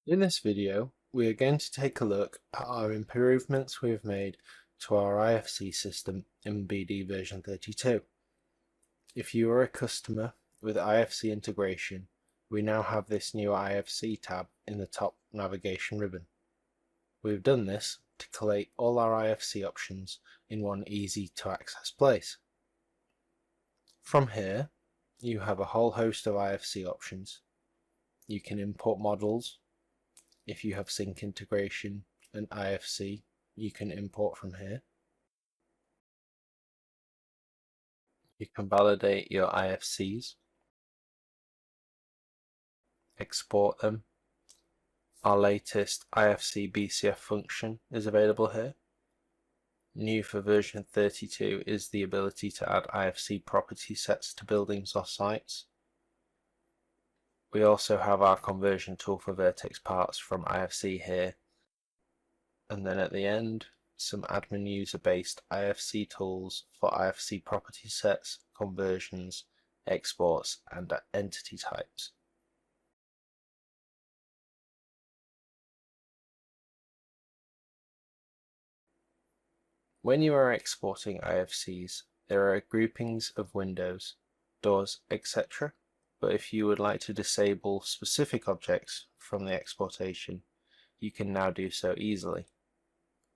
In this video, we are going to take a look at our improvements we have made to our IFC system in BD version 32. If you are a customer with IFC integration, we now have this new IFC tab in the top navigation ribbon. We've done this to collate all our IFC options in one easy to access place. From here, you have a whole host of IFC options. You can import models. If you have sync integration and IFC, you can import from here. You can validate your IFCs, export them. Our latest IFC BCF function is available here. New for version 32 is the ability to add IFC property sets to buildings or sites. We also have our conversion tool for Vertex parts from IFC here. And then at the end, some admin user based IFC tools for IFC property sets, conversions, exports, and entity types. When you are exporting IFCs, there are groupings of windows, doors, etc. But if you would like to disable specific objects from the exportation, you can now do so easily.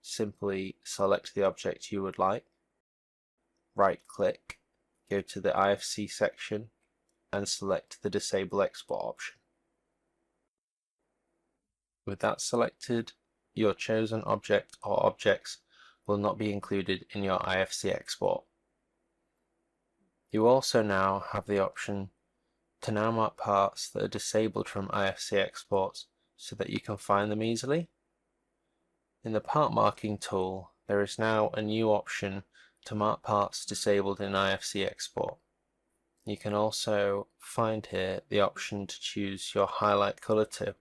Simply select the object you would like, right-click, go to the IFC section, and select the Disable Export option. With that selected, your chosen object or objects will not be included in your IFC export. You also now have the option to now mark parts that are disabled from IFC exports so that you can find them easily. In the part marking tool, there is now a new option to mark parts disabled in IFC export. You can also find here the option to choose your highlight color to.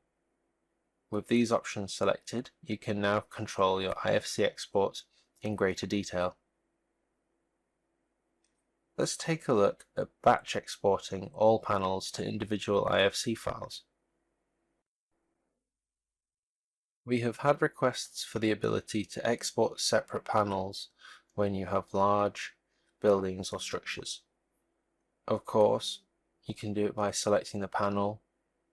With these options selected, you can now control your IFC exports in greater detail. Let's take a look at batch exporting all panels to individual IFC files. We have had requests for the ability to export separate panels when you have large buildings or structures. Of course, you can do it by selecting the panel,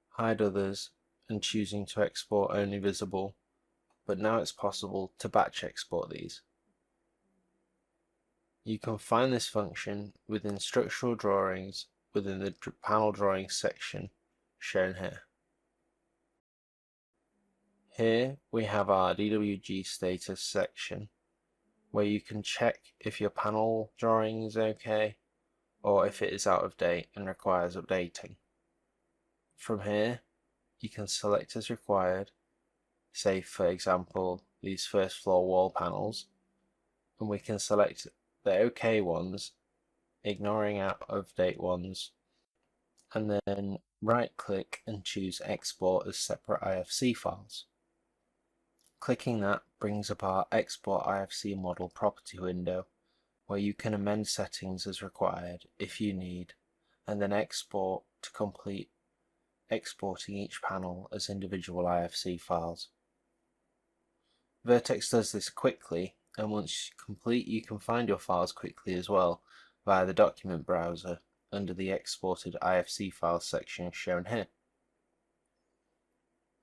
hide others, and choosing to export only visible, but now it's possible to batch export these. You can find this function within structural drawings within the panel drawings section shown here. Here we have our DWG status section where you can check if your panel drawing is okay or if it is out of date and requires updating. From here you can select as required, say for example these first floor wall panels, and we can select the OK ones, ignoring out of date ones, and then right click and choose export as separate IFC files. Clicking that brings up our export IFC model property window where you can amend settings as required if you need, and then export to complete exporting each panel as individual IFC files. Vertex does this quickly, and once complete you can find your files quickly as well via the document browser under the exported IFC files section shown here.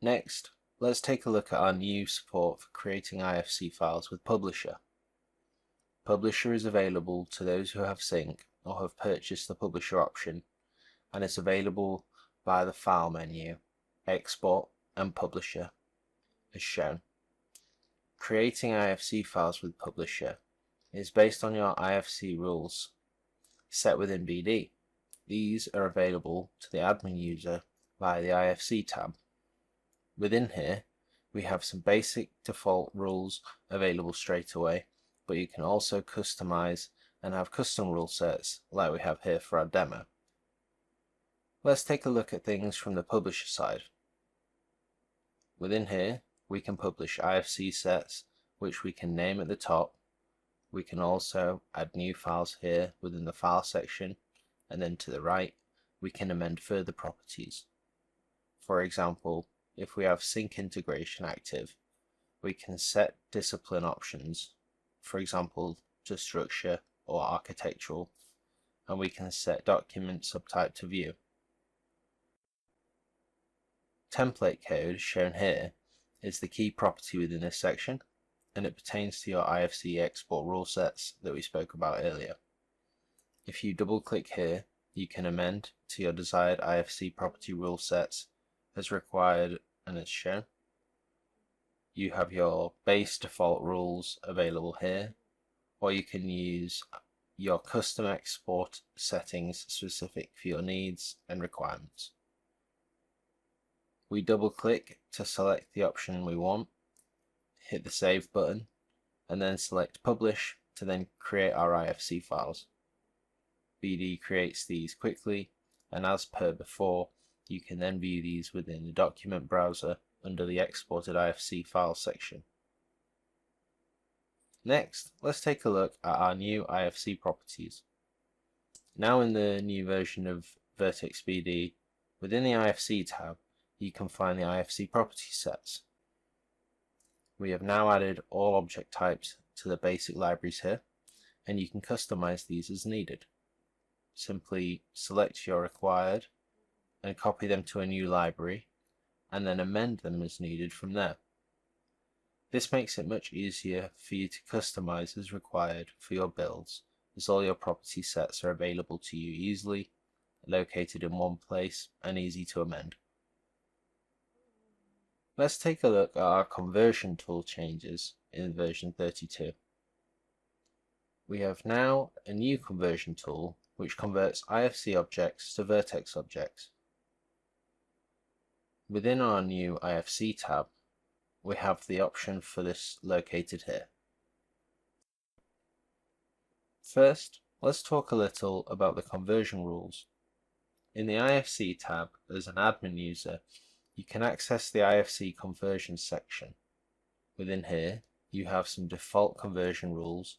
Next, let's take a look at our new support for creating IFC files with Publisher. Publisher is available to those who have sync or have purchased the Publisher option, and is available via the File menu, Export and Publisher as shown. Creating IFC files with Publisher is based on your IFC rules set within BD. These are available to the admin user via the IFC tab. Within here, we have some basic default rules available straight away, but you can also customize and have custom rule sets like we have here for our demo. Let's take a look at things from the Publisher side. Within here, we can publish IFC sets, which we can name at the top. We can also add new files here within the file section, and then to the right, we can amend further properties. For example, if we have sync integration active, we can set discipline options, for example, to structure or architectural, and we can set document subtype to view. Template code, shown here, is the key property within this section, and it pertains to your IFC export rule sets that we spoke about earlier. If you double click here, you can amend to your desired IFC property rule sets as required and as shown. You have your base default rules available here, or you can use your custom export settings specific for your needs and requirements. We double click to select the option we want, hit the save button, and then select publish to then create our IFC files. BD creates these quickly, and as per before, you can then view these within the document browser under the exported IFC file section. Next, let's take a look at our new IFC properties. Now in the new version of Vertex BD, within the IFC tab, you can find the IFC property sets. We have now added all object types to the basic libraries here, and you can customize these as needed. Simply select your required and copy them to a new library, and then amend them as needed from there. This makes it much easier for you to customize as required for your builds, as all your property sets are available to you easily, located in one place, and easy to amend. Let's take a look at our conversion tool changes in version 32. We have now a new conversion tool which converts IFC objects to Vertex objects. Within our new IFC tab, we have the option for this located here. First, let's talk a little about the conversion rules. In the IFC tab, as an admin user, you can access the IFC conversion section. Within here, you have some default conversion rules,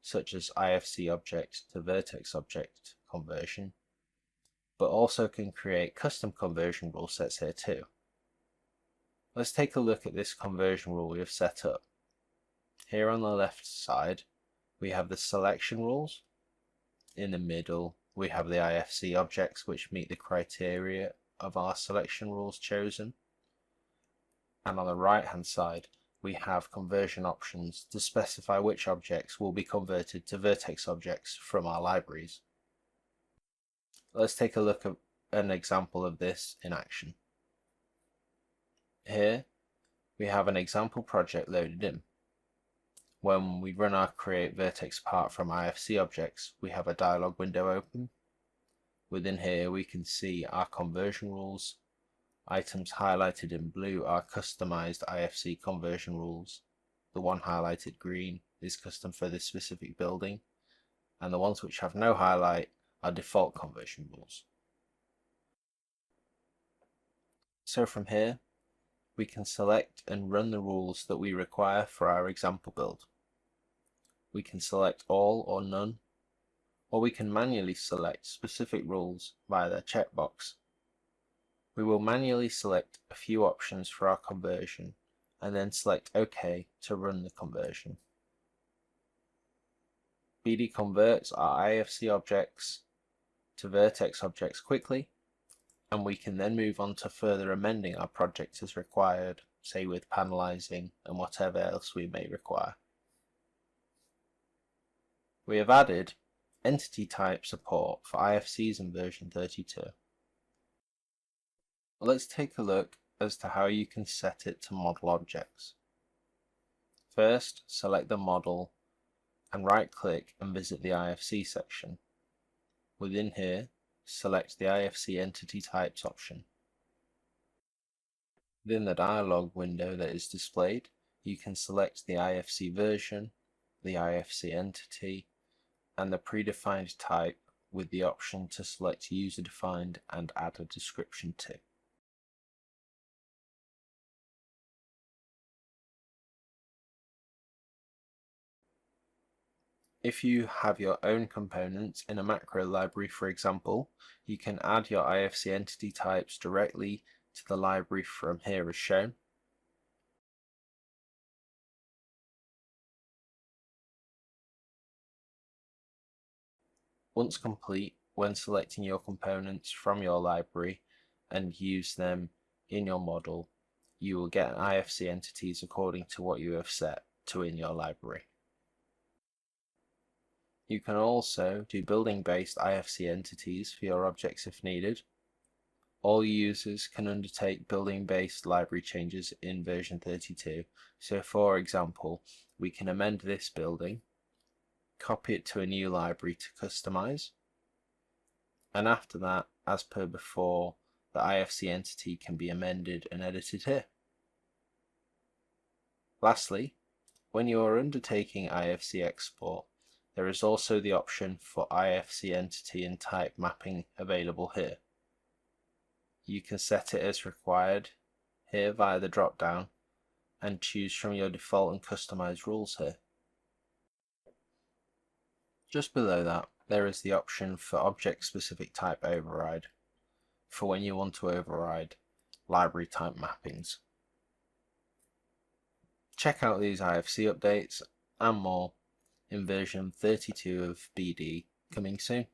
such as IFC object to Vertex object conversion, but also can create custom conversion rule sets here too. Let's take a look at this conversion rule we have set up. Here on the left side, we have the selection rules. In the middle, we have the IFC objects which meet the criteria of our selection rules chosen. And on the right hand side, we have conversion options to specify which objects will be converted to Vertex objects from our libraries. Let's take a look at an example of this in action. Here, we have an example project loaded in. When we run our create vertex part from IFC objects, we have a dialog window open. Within here, we can see our conversion rules. Items highlighted in blue are customized IFC conversion rules. The one highlighted green is custom for this specific building, and the ones which have no highlight are default conversion rules. So from here, we can select and run the rules that we require for our example build. We can select all or none, or we can manually select specific rules via the checkbox. We will manually select a few options for our conversion and then select OK to run the conversion. BD converts our IFC objects to Vertex objects quickly, and we can then move on to further amending our project as required, say with panelizing and whatever else we may require. We have added entity type support for IFCs in version 32. Let's take a look as to how you can set it to model objects. First, select the model and right-click and visit the IFC section. Within here, select the IFC entity types option. Within the dialog window that is displayed, you can select the IFC version, the IFC entity, and the predefined type with the option to select user-defined and add a description to. If you have your own components in a macro library, for example, you can add your IFC entity types directly to the library from here as shown. Once complete, when selecting your components from your library and use them in your model, you will get IFC entities according to what you have set to in your library. You can also do building-based IFC entities for your objects if needed. All users can undertake building-based library changes in version 32. So for example, we can amend this building, copy it to a new library to customize, and after that, as per before, the IFC entity can be amended and edited here. Lastly, when you are undertaking IFC export, there is also the option for IFC entity and type mapping available here. You can set it as required here via the drop down and choose from your default and customized rules here. Just below that, there is the option for object specific type override for when you want to override library type mappings. Check out these IFC updates and more in version 32 of BD coming soon.